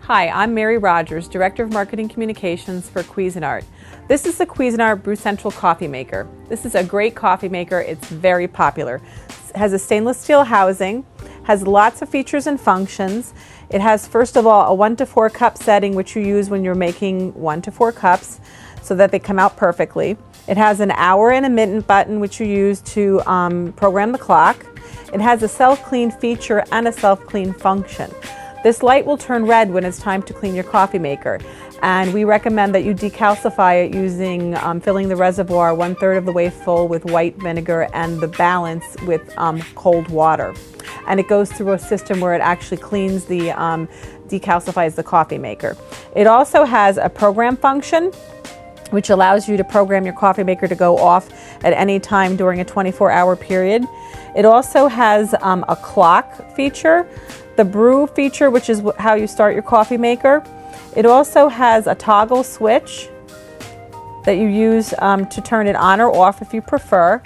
Hi, I'm Mary Rogers, Director of Marketing Communications for Cuisinart. This is the Cuisinart Brew Central Coffee Maker. This is a great coffee maker. It's very popular. It has a stainless steel housing, has lots of features and functions. It has, first of all, a 1 to 4 cup setting, which you use when you're making 1 to 4 cups so that they come out perfectly. It has an hour and a minute button, which you use to program the clock. It has a self-clean feature and a self-clean function. This light will turn red when it's time to clean your coffee maker, and we recommend that you decalcify it using filling the reservoir 1/3 of the way full with white vinegar and the balance with cold water. And it goes through a system where it actually cleans the, decalcifies the coffee maker. It also has a program function, which allows you to program your coffee maker to go off at any time during a 24-hour period. It also has a clock feature, the Brew feature, which is how you start your coffee maker. It also has a toggle switch that you use to turn it on or off if you prefer.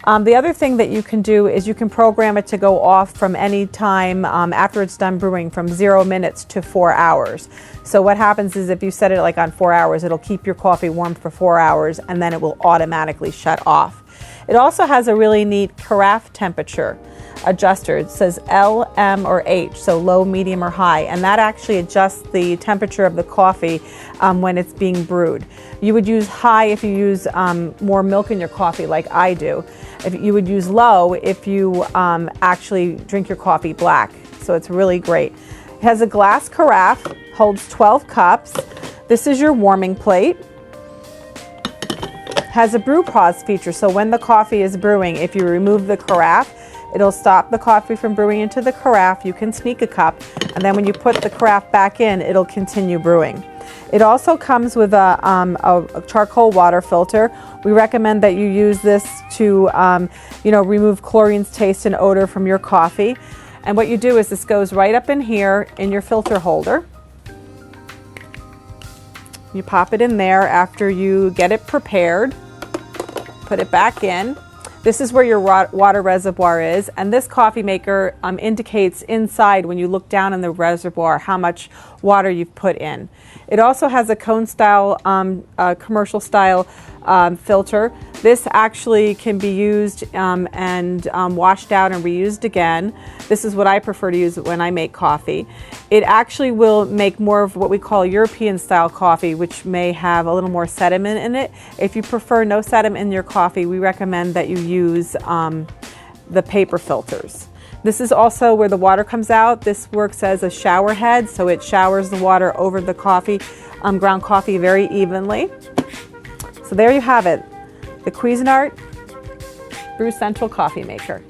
The other thing that you can do is you can program it to go off from any time after it's done brewing, from 0 minutes to 4 hours. So what happens is if you set it like on 4 hours, it'll keep your coffee warm for 4 hours and then it will automatically shut off. It also has a really neat carafe temperature adjuster. It says L, M, or H, so low, medium, or high, and that actually adjusts the temperature of the coffee when it's being brewed. You would use high if you use more milk in your coffee, like I do. You would use low if you actually drink your coffee black, so it's really great. It has a glass carafe, holds 12 cups. This is your warming plate. Has a brew pause feature, so when the coffee is brewing, if you remove the carafe, it'll stop the coffee from brewing into the carafe. You can sneak a cup, and then when you put the carafe back in, it'll continue brewing. It also comes with a charcoal water filter. We recommend that you use this to remove chlorine's taste and odor from your coffee. And what you do is this goes right up in here in your filter holder. You pop it in there after you get it prepared. Put it back in. This is where your water reservoir is, and this coffee maker indicates inside when you look down in the reservoir how much water you've put in. It also has a cone style, commercial style filter. This actually can be used and washed out and reused again. This is what I prefer to use when I make coffee. It actually will make more of what we call European style coffee, which may have a little more sediment in it. If you prefer no sediment in your coffee, we recommend that you use the paper filters. This is also where the water comes out. This works as a shower head, so it showers the water over the coffee, ground coffee very evenly. So there you have it, the Cuisinart Brew Central Coffee Maker.